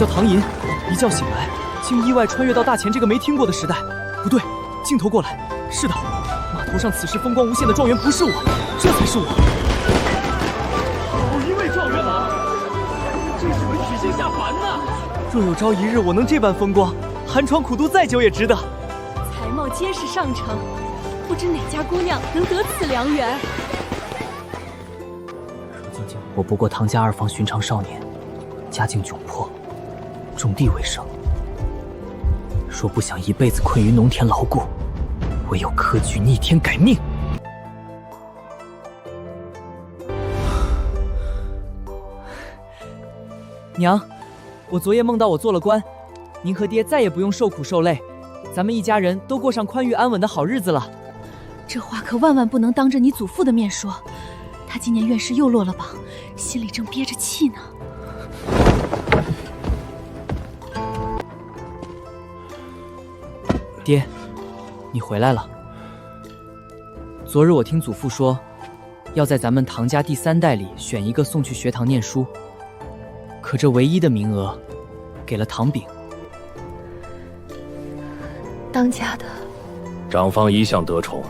叫唐寅，一觉醒来，竟意外穿越到大前这个没听过的时代。不对，镜头过来，是的，码头上此时风光无限的状元不是我，这才是我。有一位状元吗？这是文曲星下凡呐！若有朝一日我能这般风光，寒窗苦读再久也值得。才貌皆是上乘，不知哪家姑娘能得此良缘？说静静，我不过唐家二房寻常少年，家境窘迫，种地为生。若不想一辈子困于农田劳故，唯有科举逆天改命。娘，我昨夜梦到我做了官，您和爹再也不用受苦受累，咱们一家人都过上宽裕安稳的好日子了。这话可万万不能当着你祖父的面说，他今年院试又落了榜，心里正憋着气呢。爹，你回来了。昨日我听祖父说，要在咱们唐家第3代里选一个送去学堂念书，可这唯一的名额，给了唐炳。当家的，长房一向得宠，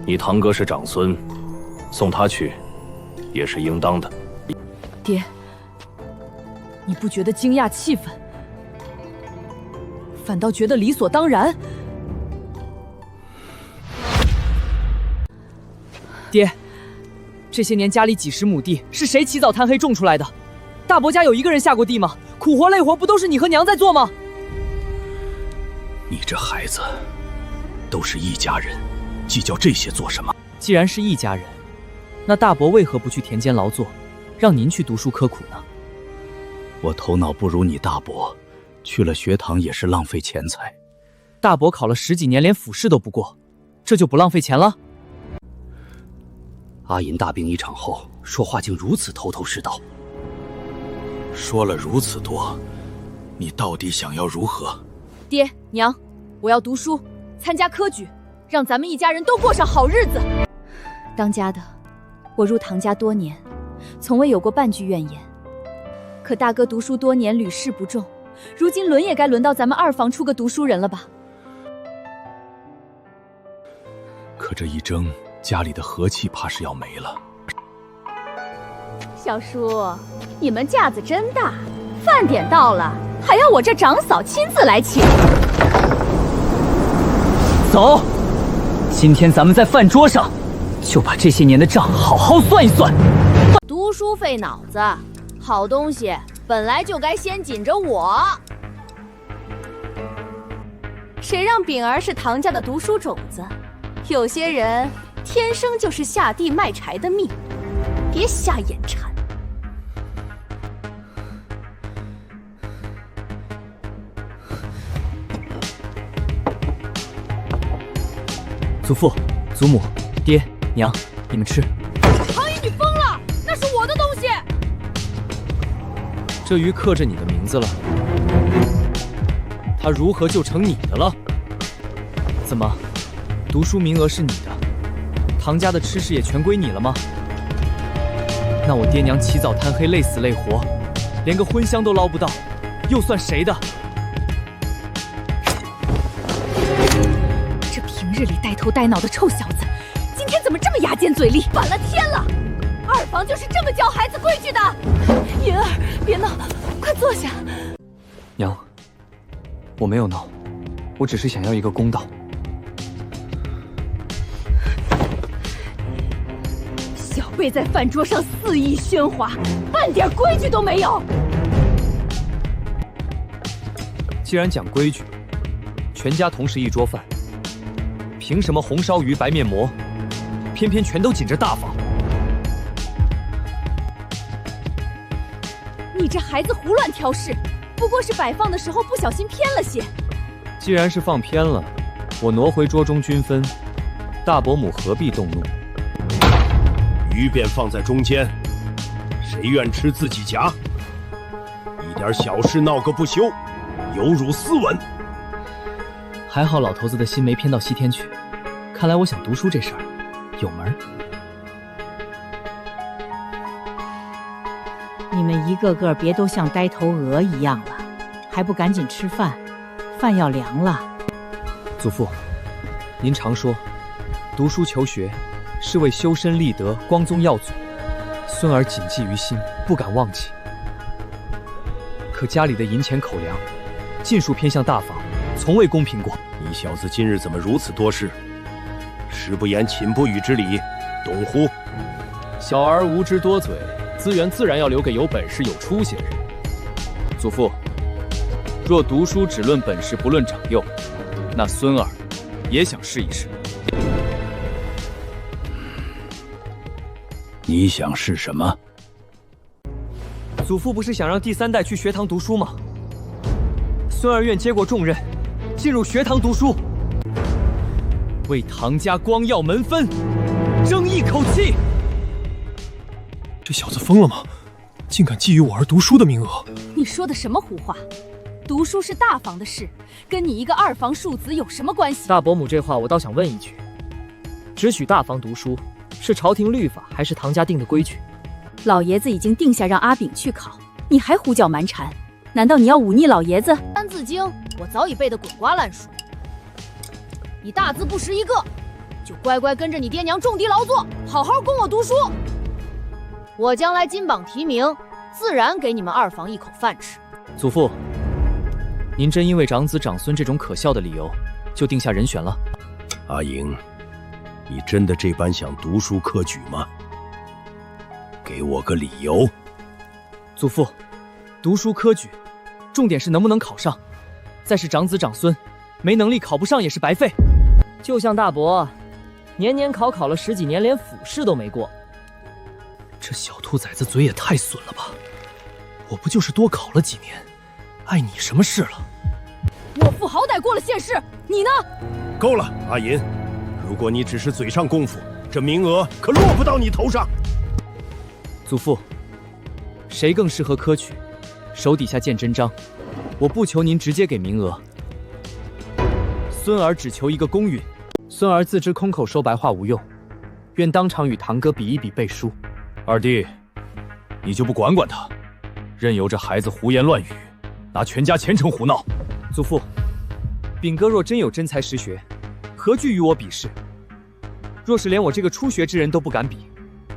你堂哥是长孙，送他去，也是应当的。爹，你不觉得惊讶气愤，反倒觉得理所当然？爹，这些年家里几10亩地是谁起早贪黑种出来的？大伯家有一个人下过地吗？苦活累活不都是你和娘在做吗？你这孩子，都是一家人，计较这些做什么？既然是一家人，那大伯为何不去田间劳作，让您去读书刻苦呢？我头脑不如你大伯，去了学堂也是浪费钱财。大伯考了10几年，连府试都不过，这就不浪费钱了？阿银大病一场后，说话竟如此头头是道。说了如此多，你到底想要如何？爹娘，我要读书，参加科举，让咱们一家人都过上好日子。当家的，我入唐家多年，从未有过半句怨言。可大哥读书多年，屡试不中，如今轮也该轮到咱们二房出个读书人了吧？可这一争，家里的和气怕是要没了。小叔，你们架子真大，饭点到了，还要我这长嫂亲自来请。走，今天咱们在饭桌上，就把这些年的账好好算一算。读书费脑子，好东西本来就该先紧着我。谁让炳儿是唐家的读书种子？有些人天生就是下地卖柴的命，别瞎眼馋。祖父、祖母、爹、娘，你们吃。唐姨，你疯了！那是我的东西。这鱼刻着你的名字了，它如何就成你的了？怎么，读书名额是你的，唐家的吃食也全归你了吗？那我爹娘起早贪黑，累死累活，连个荤香都捞不到，又算谁的？这平日里带头带脑的臭小子，今天怎么这么牙尖嘴利？反了天了！二房就是这么教孩子规矩的。银儿，别闹，快坐下。娘，我没有闹，我只是想要一个公道。小辈在饭桌上肆意喧哗，半点规矩都没有。既然讲规矩，全家同食一桌饭，凭什么红烧鱼、白面馍，偏偏全都紧着大房？你这孩子胡乱挑事，不过是摆放的时候不小心偏了些。既然是放偏了，我挪回桌中均分，大伯母何必动怒？鱼便放在中间，谁愿吃自己夹？一点小事闹个不休，有辱斯文。还好老头子的心没偏到西天去，看来我想读书这事儿有门儿。你们一个个别都像呆头鹅一样了，还不赶紧吃饭？饭要凉了。祖父，您常说，读书求学是为修身立德、光宗耀祖，孙儿谨记于心，不敢忘记。可家里的银钱口粮，尽数偏向大房，从未公平过。你小子今日怎么如此多事？食不言，寝不语之理，懂乎？小儿无知多嘴，资源自然要留给有本事、有出息的人。祖父，若读书只论本事，不论长幼，那孙儿也想试一试。你想是什么？祖父不是想让第3代去学堂读书吗？孙儿愿接过重任，进入学堂读书，为唐家光耀门汾争一口气。这小子疯了吗？竟敢觊觎我儿读书的名额！你说的什么胡话？读书是大房的事，跟你一个2房庶子有什么关系？大伯母这话我倒想问一句：只许大房读书，是朝廷律法还是唐家定的规矩？老爷子已经定下让阿炳去考，你还胡搅蛮缠，难道你要忤逆老爷子？《三字经》我早已背得滚瓜烂熟，你大字不识一个，就乖乖跟着你爹娘种地劳作，好好供我读书。我将来金榜题名，自然给你们2房一口饭吃。祖父，您真因为长子长孙这种可笑的理由，就定下人选了？阿莹，你真的这般想读书科举吗？给我个理由。祖父，读书科举，重点是能不能考上。再是长子长孙，没能力考不上也是白费。就像大伯，年年考了10几年，连府试都没过。这小兔崽子嘴也太损了吧！我不就是多考了几年，碍你什么事了？我父好歹过了县试，你呢？够了，阿银，如果你只是嘴上功夫，这名额可落不到你头上。祖父，谁更适合科举？手底下见真章。我不求您直接给名额，孙儿只求一个公允。孙儿自知空口说白话无用，愿当场与堂哥比一比背书。二弟，你就不管管他，任由这孩子胡言乱语，拿全家前程胡闹？祖父，炳哥若真有真才实学，何惧与我比试？若是连我这个初学之人都不敢比，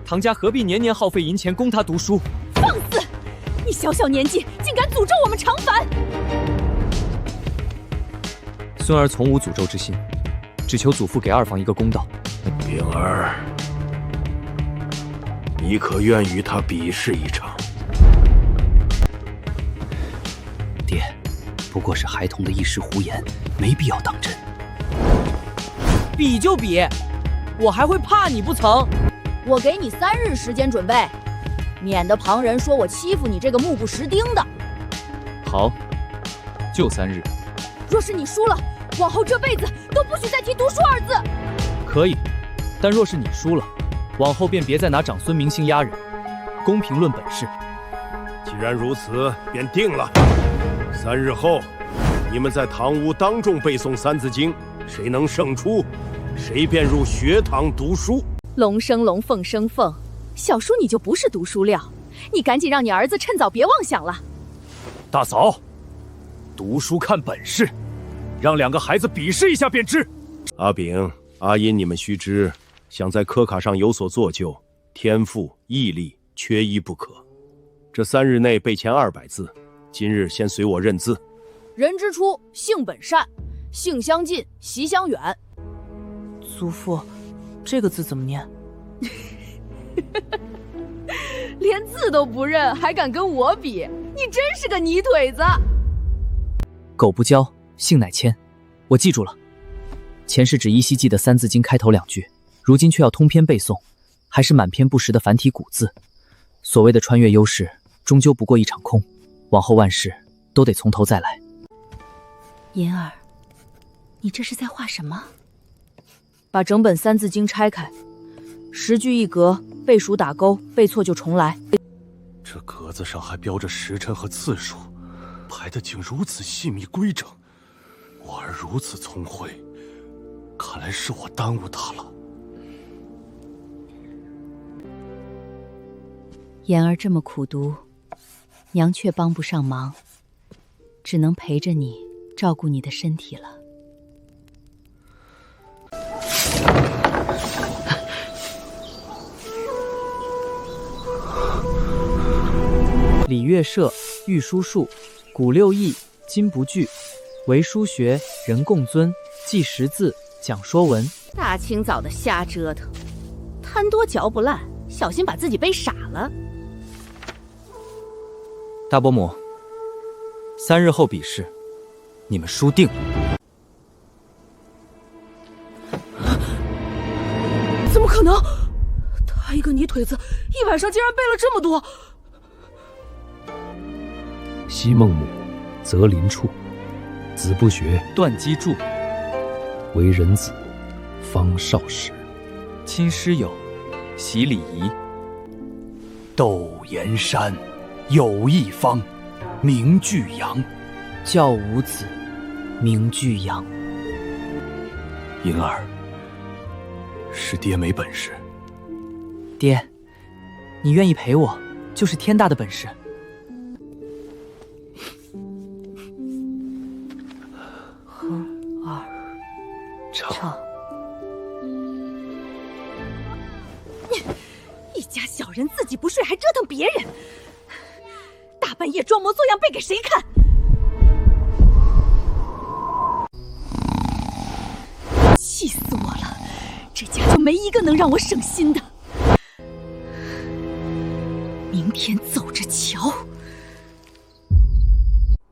唐家何必年年耗费银钱供他读书？放肆！你小小年纪竟敢诅咒我们长凡！孙儿从无诅咒之心，只求祖父给2房一个公道。炳儿，你可愿与他比试一场？爹，不过是孩童的一时胡言，没必要当真。比就比，我还会怕你不成？我给你3日时间准备，免得旁人说我欺负你这个目不识丁的。好，就3日。若是你输了，往后这辈子都不许再提读书2字。可以，但若是你输了，往后便别再拿长孙名姓压人，公平论本事。既然如此，便定了。3日后，你们在堂屋当众背诵《三字经》，谁能胜出，谁便入学堂读书。龙生龙，凤生凤，小叔你就不是读书料，你赶紧让你儿子趁早别妄想了。大嫂，读书看本事，让2个孩子比试一下便知。阿炳、阿银，你们须知，想在科考上有所作就，天赋、毅力缺一不可。这3日内背前200字，今日先随我认字。人之初，性本善，性相近，习相远。祖父，这个字怎么念？连字都不认，还敢跟我比？你真是个泥腿子！狗不教，性乃迁。我记住了。前世只依稀记得《三字经》开头2句，如今却要通篇背诵，还是满篇不识的繁体古字。所谓的穿越优势，终究不过一场空。往后万事都得从头再来。银儿，你这是在画什么？把整本《三字经》拆开，10句一格，背熟打勾，背错就重来。这格子上还标着时辰和次数，排得竟如此细密规整。我儿如此聪慧，看来是我耽误他了。言儿这么苦读，娘却帮不上忙，只能陪着你，照顾你的身体了。礼乐射，御书数，古六艺，今不惧。为书学，人共尊。记识字，讲说文。大清早的瞎折腾，贪多嚼不烂，小心把自己背傻了。大伯母，3日后比试，你们输定了。怎么可能？他一个泥腿子，一晚上竟然背了这么多。昔孟母，择邻处，子不学，断机杼，为人子，方少时。亲师友，习礼仪。窦岩山，有一方，名俱扬。教五子，名俱扬。银儿，是爹没本事。爹，你愿意陪我，就是天大的本事。唱。一家小人自己不睡还折腾别人，大半夜装模作样背给谁看？气死我了！这家就没一个能让我省心的。明天走着瞧。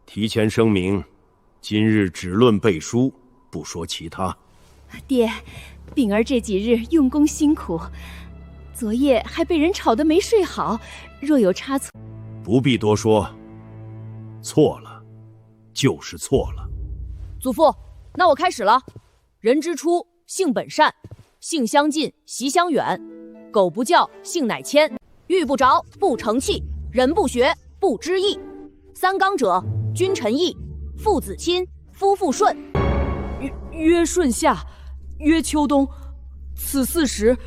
提前声明，今日只论背书，不说其他。爹，秉儿这几日用功辛苦，昨夜还被人吵得没睡好，若有差错，不必多说，错了就是错了。祖父，那我开始了。人之初，性本善，性相近，习相远。苟不教，性乃迁。玉不着，不成器；人不学，不知义。三纲者，君臣义，父子亲，夫妇顺。曰顺夏，曰秋冬，此四时，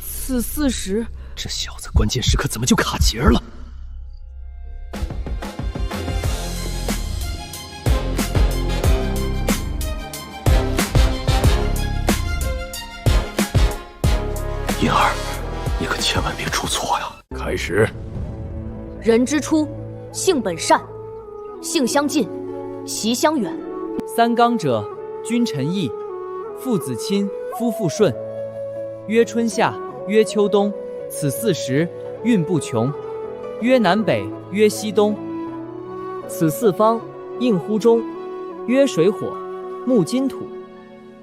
此四时。这小子关键时刻怎么就卡节了？银儿，你可千万别出错呀！开始。人之初，性本善，性相近，习相远。三纲者，君臣义，父子亲，夫妇顺。曰春夏，曰秋冬，此四时，运不穷。曰南北，曰西东，此四方，应乎中。曰水火，木金土，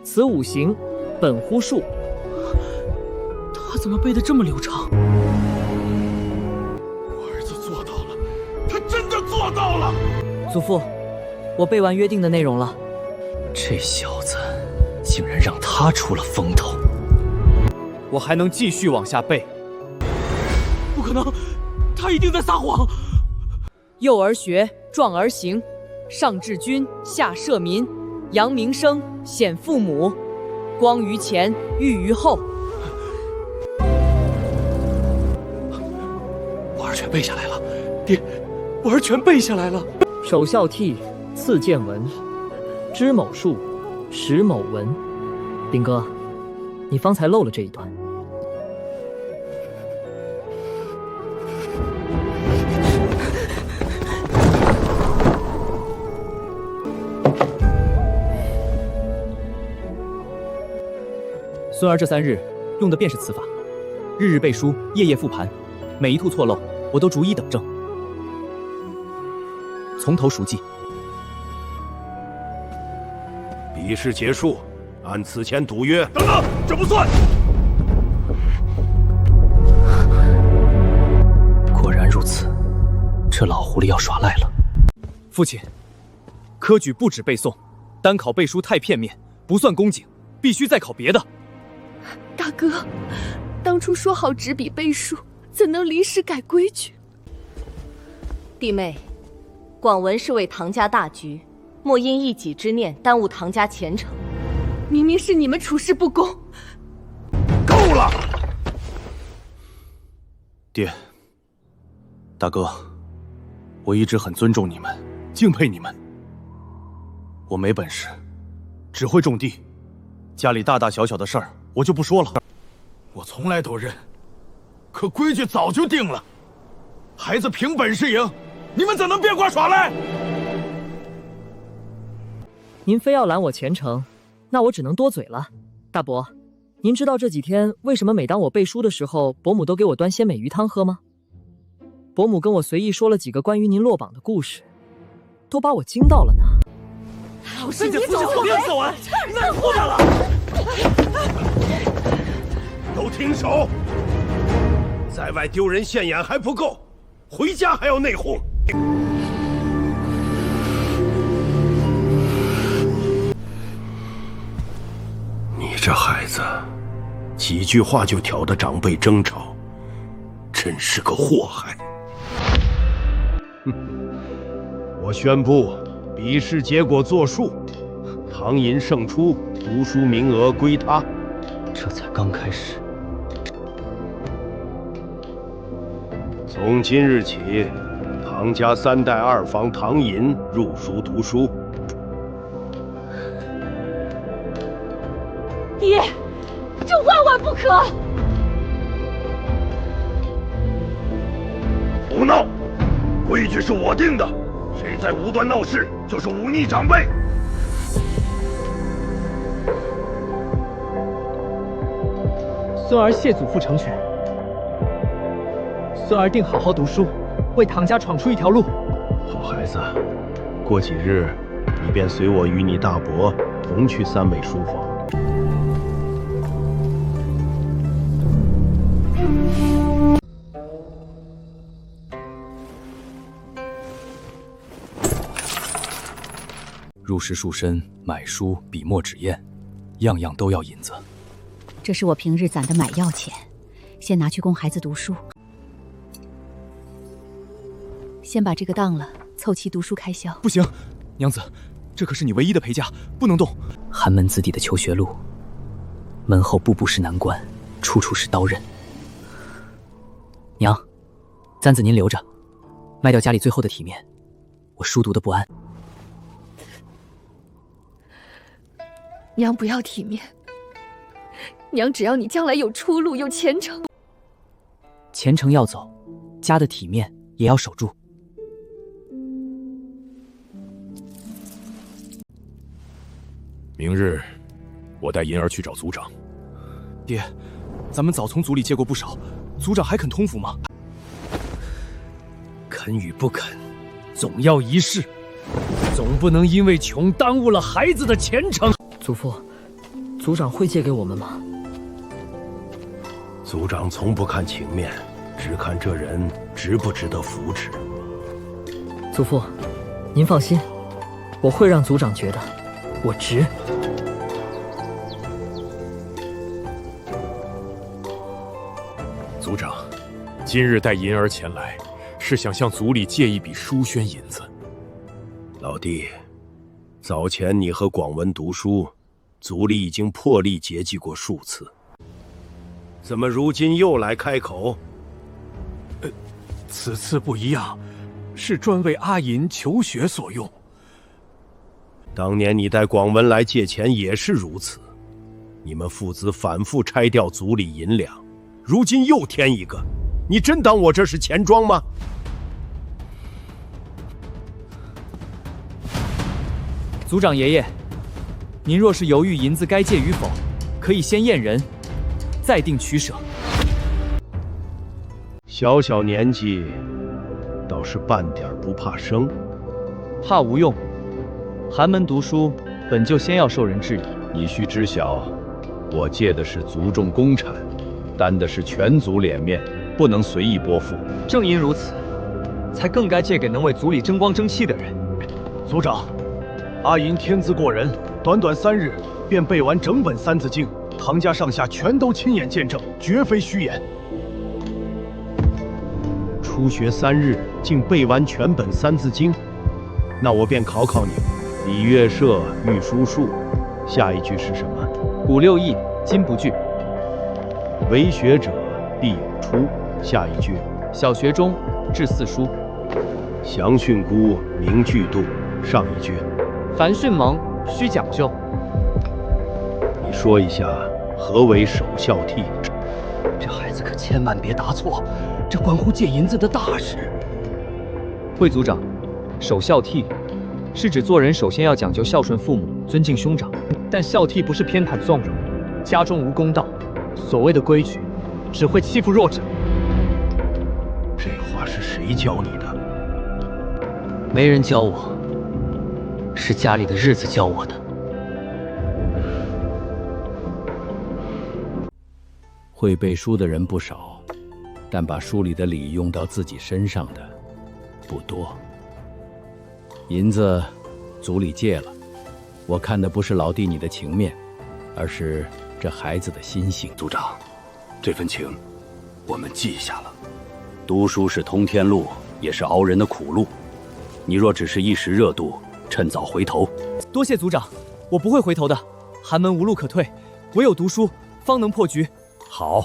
此五行，本乎数。他怎么背得这么流畅？我儿子做到了，他真的做到了。祖父，我背完约定的内容了。这小子竟然让他出了风头。我还能继续往下背。不可能，他一定在撒谎。幼而学，壮而行，上治君，下赦民，扬名声，显父母，光于前，裕于后。我儿全背下来了，爹，我儿全背下来了。首孝悌，次见闻，知某数，识某文。兵哥，你方才漏了这一段。孙儿这3日用的便是此法，日日背书，夜夜复盘，每一处错漏，我都逐一等正，从头熟记。比试结束，按此前赌约。等等，这不算。果然如此，这老狐狸要耍赖了。父亲，科举不止背诵，单考背书太片面，不算公景，必须再考别的。大哥，当初说好执笔背书，怎能临时改规矩？弟妹，广文是为唐家大局，莫因一己之念耽误唐家前程。明明是你们处事不公。够了！爹，大哥，我一直很尊重你们，敬佩你们，我没本事，只会种地，家里大大小小的事儿我就不说了。我从来都认，可规矩早就定了，孩子凭本事赢，你们怎能变卦耍赖？您非要拦我前程，那我只能多嘴了。大伯，您知道这几天为什么每当我背书的时候，伯母都给我端鲜美鱼汤喝吗？伯母跟我随意说了几个关于您落榜的故事，都把我惊到了呢。老师，你走走完，难护他了。都停手！在外丢人现眼还不够，回家还要内讧。你这孩子，几句话就挑得长辈争吵，真是个祸害。哼！我宣布，比试结果作数，唐寅胜出，读书名额归他。这才刚开始。从今日起，唐家3代2房唐寅入书读书。爹，这万万不可！不闹，规矩是我定的，谁在无端闹事，就是忤逆长辈。孙儿谢祖父成全。孙儿定好好读书，为唐家闯出一条路。好孩子，过几日你便随我与你大伯同去3味书房。入室束身，买书、笔墨纸砚，样样都要银子。这是我平日攒的买药钱，先拿去供孩子读书。先把这个当了，凑齐读书开销。不行，娘子，这可是你唯一的陪嫁，不能动。寒门子弟的求学路，门后步步是难关，处处是刀刃。娘，簪子您留着，卖掉家里最后的体面，我书读的不安。娘不要体面，娘只要你将来有出路，有前程。前程要走，家的体面也要守住。明日，我带银儿去找族长。爹，咱们早从族里借过不少，族长还肯通府吗？肯与不肯，总要一试，总不能因为穷耽误了孩子的前程。祖父，族长会借给我们吗？族长从不看情面，只看这人值不值得扶持。祖父，您放心，我会让族长觉得我值。族长，今日带银儿前来，是想向族里借一笔书轩银子。老弟，早前你和广文读书，族里已经破例结集过数次，怎么如今又来开口？此次不一样，是专为阿银求学所用。当年你带广文来借钱也是如此，你们父子反复拆掉族里银两，如今又添一个，你真当我这是钱庄吗？族长爷爷，您若是犹豫银子该借与否，可以先验人，再定取舍。小小年纪，倒是半点不怕生。怕无用，寒门读书本就先要受人质疑。你须知晓，我借的是族众公产，担的是全族脸面，不能随意拨付。正因如此，才更该借给能为族里争光争气的人。族长，阿银天资过人，短短3日便背完整本《三字经》，唐家上下全都亲眼见证，绝非虚言。初学3日，竟背完全本《三字经》，那我便考考你：礼乐射御书数，下一句是什么？古六艺，今不惧。为学者必有出，下一句。小学中至4书。详训诂明句读，上一句。凡训蒙，需讲究。你说一下何为守孝悌？这孩子可千万别答错，这关乎借银子的大事。惠族长，守孝悌是指做人首先要讲究孝顺父母、尊敬兄长，但孝悌不是偏袒纵容，家中无公道。所谓的规矩，只会欺负弱者。这话是谁教你的？没人教我，是家里的日子教我的。会背书的人不少，但把书里的理用到自己身上的不多。银子族里借了，我看的不是老弟你的情面，而是这孩子的心性。族长，这份情我们记下了。读书是通天路，也是熬人的苦路。你若只是一时热度，趁早回头。多谢族长，我不会回头的。寒门无路可退，唯有读书方能破局。好，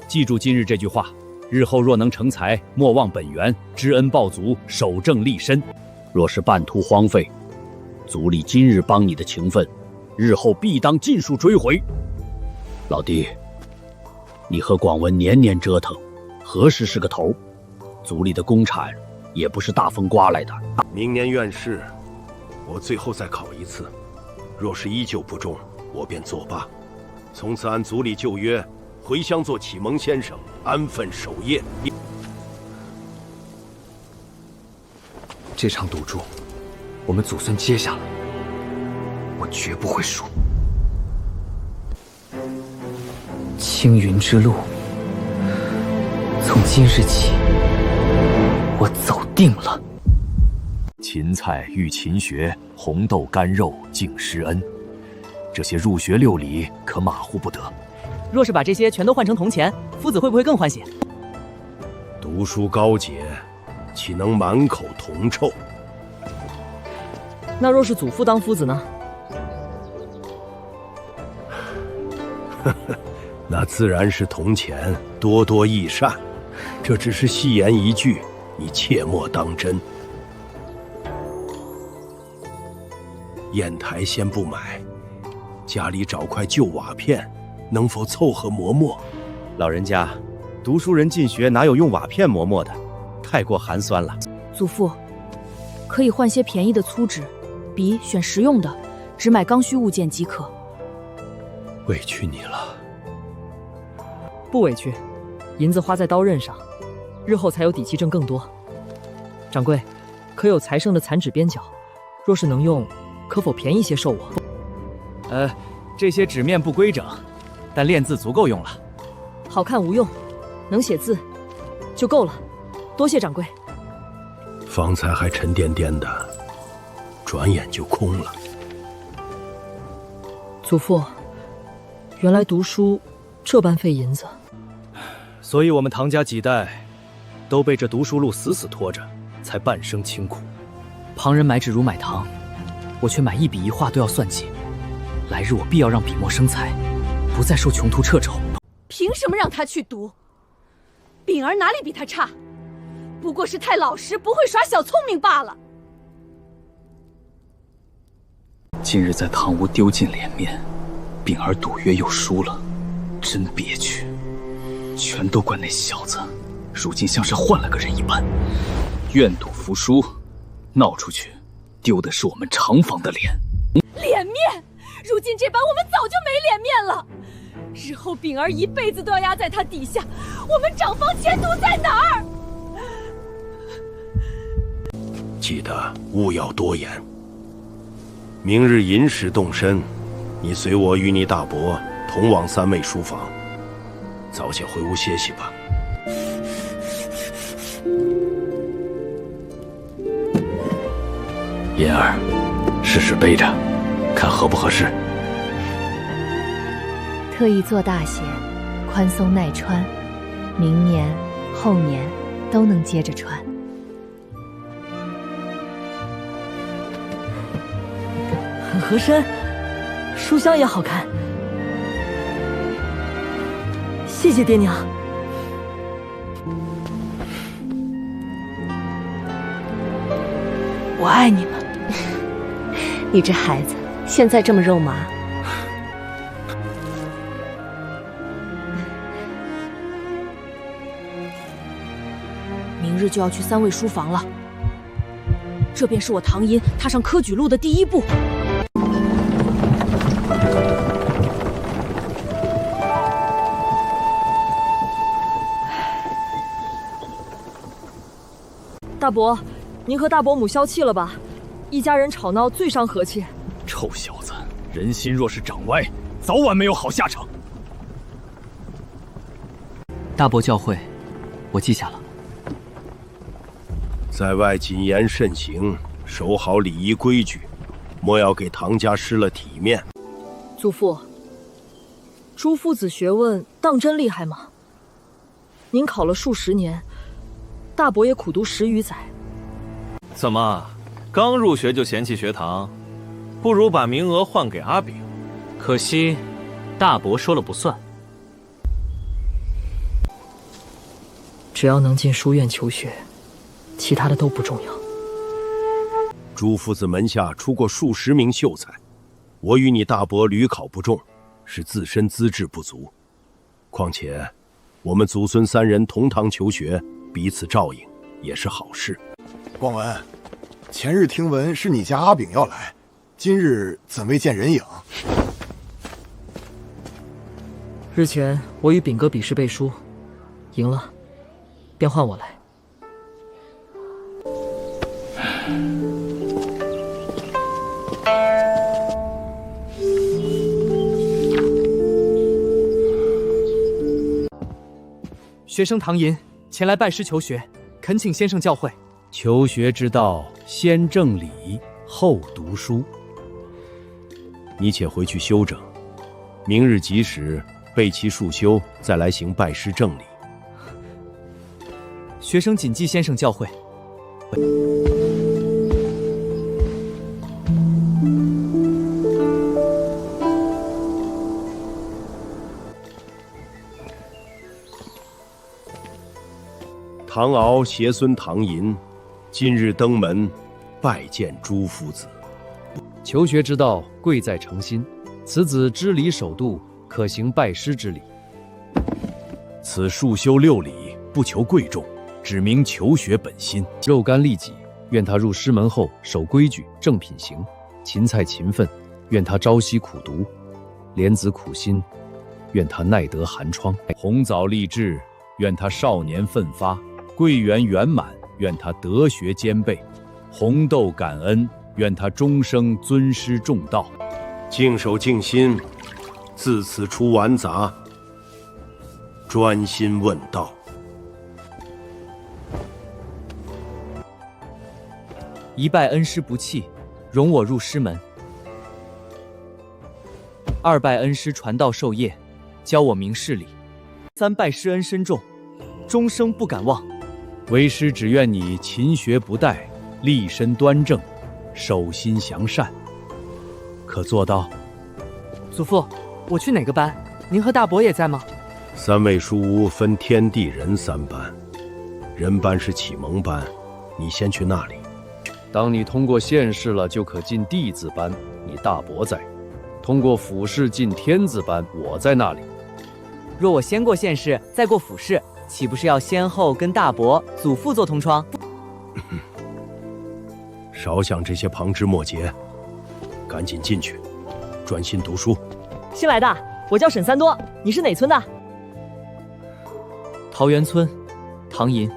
记住今日这句话，日后若能成才，莫忘本源，知恩报族，守正立身。若是半途荒废，族里今日帮你的情分，日后必当尽数追回。老弟，你和广文年年折腾，何时是个头？族里的公产也不是大风刮来的。明年院试，我最后再考一次，若是依旧不中，我便作罢。从此按族里旧约，回乡做启蒙先生，安分守业。这场赌注，我们祖孙接下了，我绝不会输。青云之路，从今日起，我走定了。芹菜遇勤学，红豆干肉敬师恩，这些入学六礼可马虎不得。若是把这些全都换成铜钱，夫子会不会更欢喜？读书高洁，岂能满口铜臭？那若是祖父当夫子呢？那自然是铜钱，多多益善。这只是戏言一句，你切莫当真。砚台先不买，家里找块旧瓦片，能否凑合磨墨？老人家，读书人进学哪有用瓦片磨墨的？太过寒酸了。祖父，可以换些便宜的粗纸，笔选实用的，只买刚需物件即可。委屈你了。不委屈，银子花在刀刃上，日后才有底气挣更多。掌柜，可有才剩的残纸边角？若是能用，可否便宜些售我？这些纸面不规整，但练字足够用了。好看无用，能写字就够了。多谢掌柜。方才还沉甸甸的，转眼就空了。祖父，原来读书这般费银子。所以我们唐家几代都被这读书路死死拖着，才半生清苦。旁人买纸如买糖，我却买一笔一画都要算计。来日我必要让笔墨生财，不再受穷途掣肘。凭什么让他去读？秉儿哪里比他差？不过是太老实，不会耍小聪明罢了。今日在堂屋丢尽脸面，秉儿赌约又输了，真憋屈。全都怪那小子，如今像是换了个人一般，愿赌服输，闹出去，丢的是我们长房的脸。脸面，如今这般，我们早就没脸面了。日后秉儿一辈子都要压在他底下，我们长房前途在哪儿？记得勿要多言。明日寅时动身，你随我与你大伯同往三妹书房。早些回屋歇息吧。银儿，试试背着，看合不合适。特意做大些，宽松耐穿，明年、后年都能接着穿。很合身，书香也好看。谢谢爹娘。我爱你们。你这孩子现在这么肉麻。明日就要去3位书房了，这便是我唐寅踏上科举路的第一步。大伯，您和大伯母消气了吧？一家人吵闹最伤和气。臭小子，人心若是长歪，早晚没有好下场。大伯教诲，我记下了。在外谨言慎行，守好礼仪规矩，莫要给唐家失了体面。祖父，朱夫子学问当真厉害吗？您考了数十年，大伯也苦读10余载。怎么，刚入学就嫌弃学堂？不如把名额换给阿炳。可惜，大伯说了不算。只要能进书院求学，其他的都不重要。朱夫子门下出过数十名秀才，我与你大伯屡考不中，是自身资质不足。况且，我们祖孙3人同堂求学，彼此照应，也是好事。光文，前日听闻是你家阿炳要来，今日怎未见人影？日前我与炳哥比试背书，赢了，便换我来。学生唐寅前来拜师求学，恳请先生教诲。求学之道，先正礼，后读书。你且回去休整，明日吉时备齐束修，再来行拜师正礼。学生谨记先生教诲。唐敖携孙唐寅，今日登门拜见朱夫子。求学之道，贵在诚心。此子知礼守度，可行拜师之礼。此束修6礼，不求贵重，只明求学本心。肉干利己，愿他入师门后守规矩，正品行；勤菜勤奋，愿他朝夕苦读；莲子苦心，愿他耐得寒窗；红枣励志，愿他少年奋发；桂圆圆满，愿他德学兼备；红豆感恩，愿他终生尊师重道。静守静心，自此除玩杂，专心问道。1拜恩师不弃，容我入师门。2拜恩师传道授业，教我明事理。3拜师恩深重，终生不敢忘。为师只愿你勤学不怠，立身端正，守心向善，可做到？祖父，我去哪个班？您和大伯也在吗？3位书屋分天地人3班，人班是启蒙班，你先去那里。当你通过县试了，就可进弟子班，你大伯在；通过府试进天字班，我在那里。若我先过县试，再过府试，岂不是要先后跟大伯、祖父做同窗？少想这些旁枝末节，赶紧进去，专心读书。新来的，我叫沈三多，你是哪村的？桃源村，唐寅。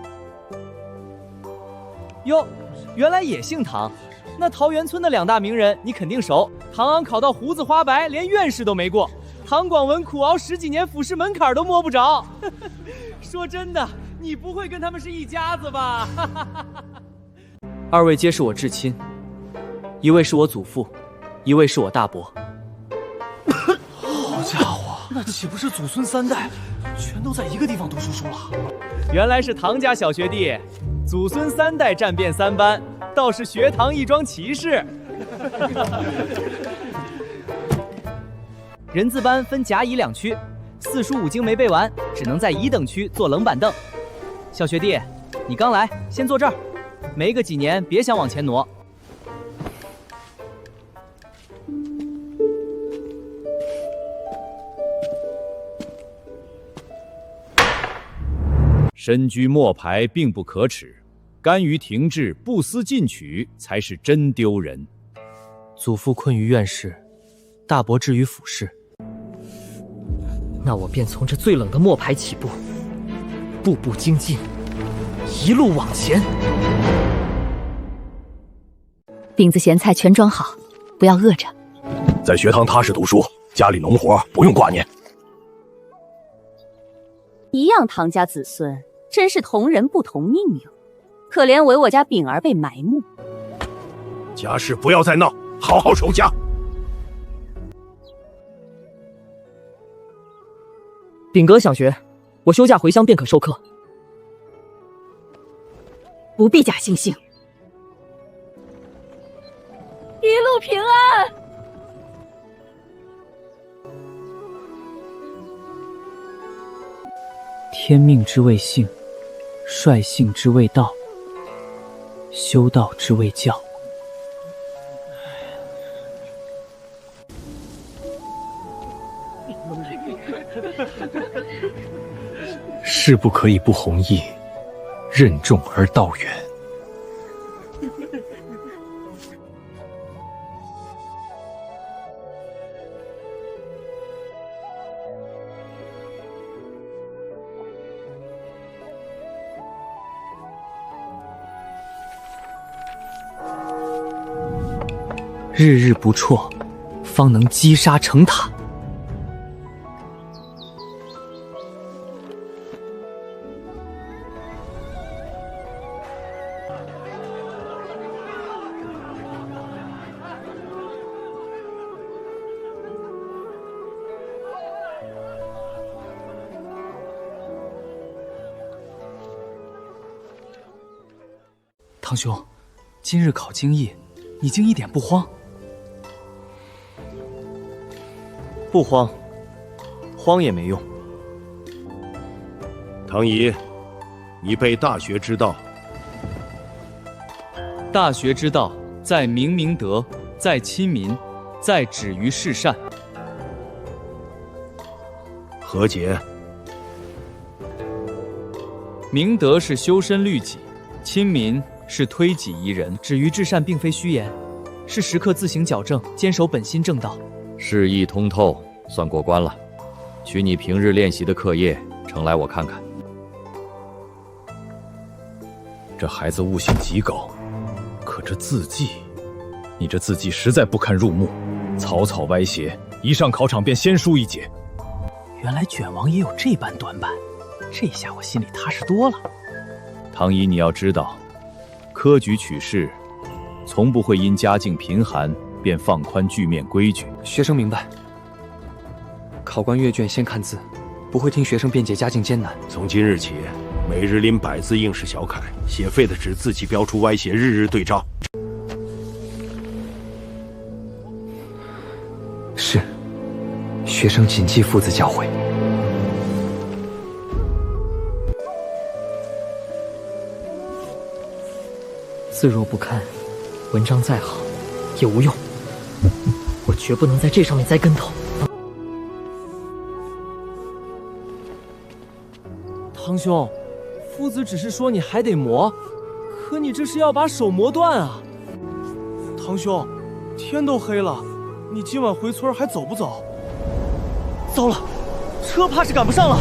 哟，原来也姓唐。那桃源村的2大名人你肯定熟，唐昂考到胡子花白，连院士都没过；唐广文苦熬10几年，府试门槛都摸不着。说真的，你不会跟他们是一家子吧？2位皆是我至亲，一位是我祖父，一位是我大伯。好家伙，那岂不是祖孙3代全都在一个地方读书了？原来是唐家小学弟，祖孙3代战遍3班，倒是学堂一桩奇事。人字班分甲乙2区，4书5经没背完，只能在乙等区坐冷板凳。小学弟，你刚来，先坐这儿，没个几年别想往前挪。身居末牌并不可耻，甘于停滞不思进取才是真丢人。祖父困于院事，大伯至于府事。那我便从这最冷的末牌起步，步步精进，一路往前。饼子咸菜全装好，不要饿着。在学堂踏实读书，家里农活不用挂念。一样唐家子孙，真是同人不同命运。可怜唯我家饼儿被埋没。家事不要再闹，好好守家。炳哥想学，我休假回乡便可授课。不必假惺惺。一路平安。天命之谓性，率性之谓道，修道之谓教。事不可以不弘毅，任重而道远。日日不辍，方能积沙成塔。堂兄，今日考经义，你竟一点不慌？不慌，慌也没用。唐仪，你背大学之道。大学之道，在明明德，在亲民，在止于事善。何解？明德是修身律己，亲民是推己宜人，止于至善并非虚言，是时刻自行矫正，坚守本心正道。事意通透，算过关了。取你平日练习的课业呈来我看看。这孩子悟性极高，可这字迹，你这字迹实在不堪入目，草草歪斜，一上考场便先输一截。原来卷王也有这般短板，这下我心里踏实多了。唐仪，你要知道，科举取士从不会因家境贫寒便放宽剧面规矩。学生明白。考官阅卷先看字，不会听学生辩解家境艰难。从今日起，每日临100字应试小楷，写废的纸字迹标出歪斜，日日对照。是，学生谨记父子教诲。字若不堪，文章再好也无用。我绝不能在这上面栽跟头。堂兄，夫子只是说你还得磨，可你这是要把手磨断啊！堂兄，天都黑了，你今晚回村还走不走？糟了，车怕是赶不上了。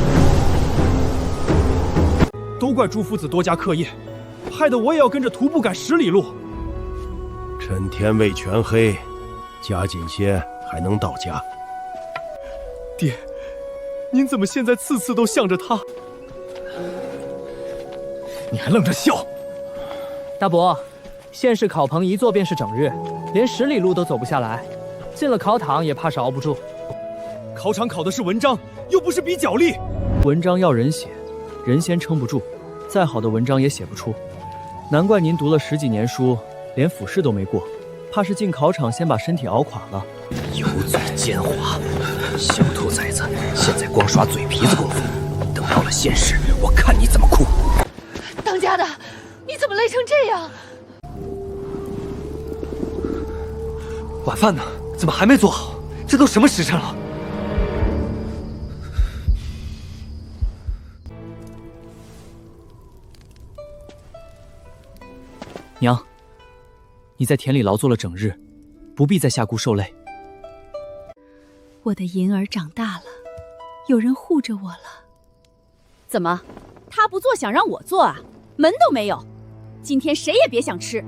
都怪朱夫子多加课业，害得我也要跟着徒步赶10里路。趁天未全黑，加紧些还能到家。爹，您怎么现在次次都向着他？你还愣着笑？大伯，县试考棚一坐便是整日，连10里路都走不下来，进了考场也怕是熬不住。考场考的是文章，又不是比脚力。文章要人写，人先撑不住，再好的文章也写不出。难怪您读了10几年书，连府试都没过，怕是进考场先把身体熬垮了。油嘴奸滑，小兔崽子，现在光耍嘴皮子功夫，等到了现实，我看你怎么哭。当家的，你怎么累成这样？晚饭呢？怎么还没做好？这都什么时辰了？娘，你在田里劳作了整日，不必再下谷受累。我的银儿长大了，有人护着我了。怎么，他不做想让我做啊？门都没有！今天谁也别想吃。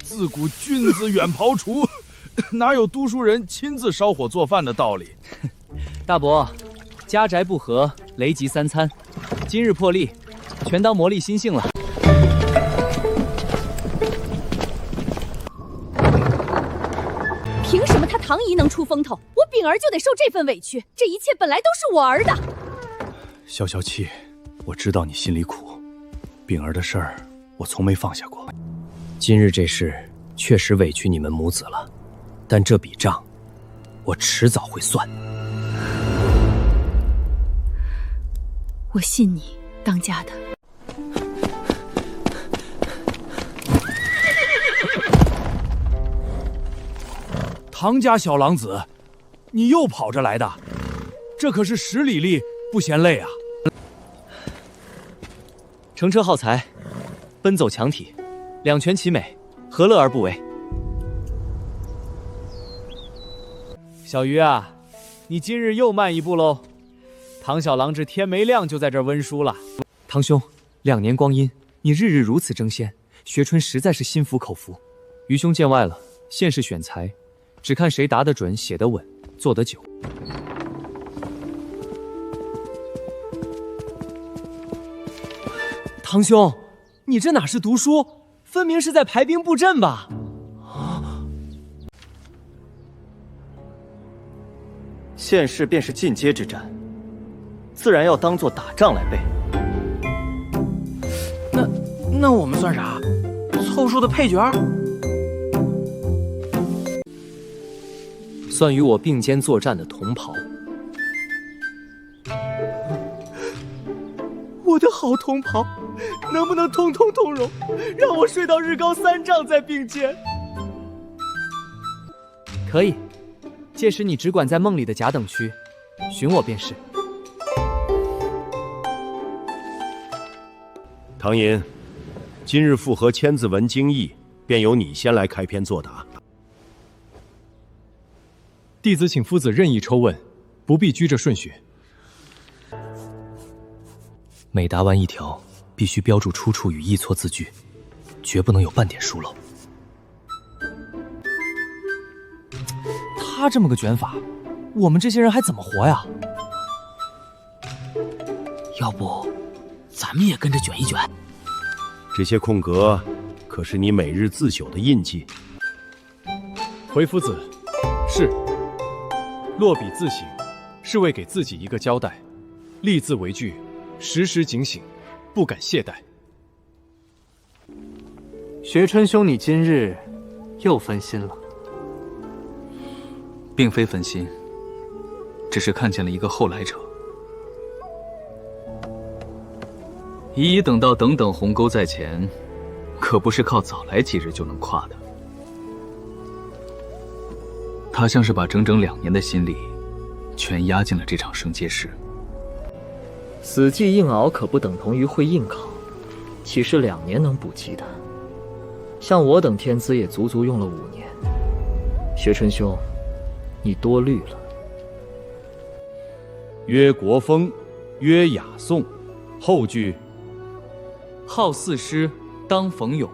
自古君子远庖厨，哪有读书人亲自烧火做饭的道理？大伯，家宅不和，雷击3餐，今日破例，全当磨砺心性了。凭什么他堂姨能出风头，我秉儿就得受这份委屈？这一切本来都是我儿的。消消气，我知道你心里苦，秉儿的事儿我从没放下过。今日这事确实委屈你们母子了，但这笔账我迟早会算。我信你，当家的。唐家小狼子，你又跑着来的，这可是10里地，不嫌累啊！乘车耗财，奔走强体，两全其美，何乐而不为？小鱼啊，你今日又慢一步喽。唐小狼这天没亮就在这儿温书了。堂兄，2年光阴，你日日如此争先，学春实在是心服口服。于兄见外了，现世选才，只看谁答得准，写得稳，做得久。堂兄，你这哪是读书，分明是在排兵布阵吧？现世便是进阶之战，自然要当作打仗来背。那我们算啥？凑数的配角？算与我并肩作战的同袍。我的好同袍，能不能通通通融，让我睡到日高3丈再并肩？可以，届时你只管在梦里的甲等区寻我便是。唐寅，今日复合千字文经义，便由你先来开篇作答。弟子请夫子任意抽问，不必拘着顺序。每答完一条，必须标注出处与译错字句，绝不能有半点疏漏。他这么个卷法，我们这些人还怎么活呀？要不，咱们也跟着卷一卷。这些空格，可是你每日自朽的印记。回夫子，是。落笔自省，是为给自己一个交代，立字为据，时时警醒，不敢懈怠。学春兄，你今日又分心了。并非分心，只是看见了一个后来者。一一等到等等鸿沟在前，可不是靠早来几日就能跨的。他像是把整整2年的心力，全压进了这场升阶试。死记硬熬可不等同于会应考，岂是2年能补齐的？像我等天资也足足用了5年。学春兄，你多虑了。曰国风，曰雅颂，后句。好四诗，当逢咏。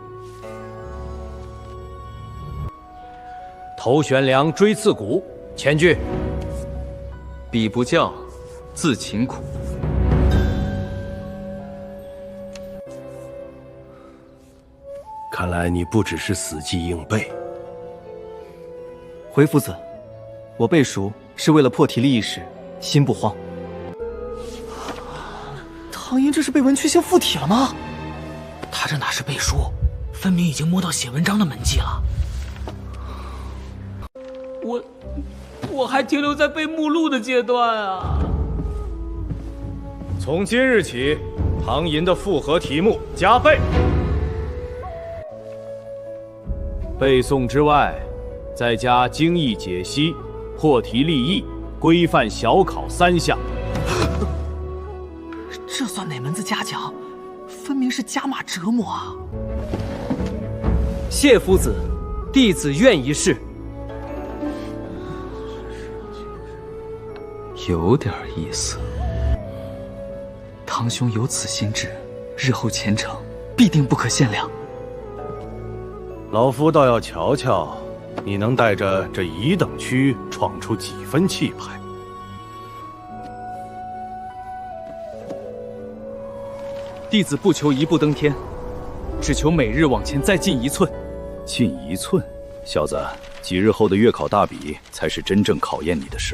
头悬梁，锥刺股，前句。彼不教，自勤苦。看来你不只是死记硬背。回夫子，我背熟是为了破题力一时，心不慌。唐寅这是被文曲星附体了吗？他这哪是背书，分明已经摸到写文章的门迹了。我还停留在背目录的阶段啊！从今日起，唐寅的复合题目加倍。背诵之外，再加经义解析、破题立意、规范小考3项。这算哪门子嘉奖？分明是加码折磨啊！谢夫子，弟子愿一试。有点意思。堂兄有此心志，日后前程必定不可限量。老夫倒要瞧瞧，你能带着这乙等区闯出几分气派。弟子不求一步登天，只求每日往前再进1寸。进1寸，小子，几日后的月考大比才是真正考验你的时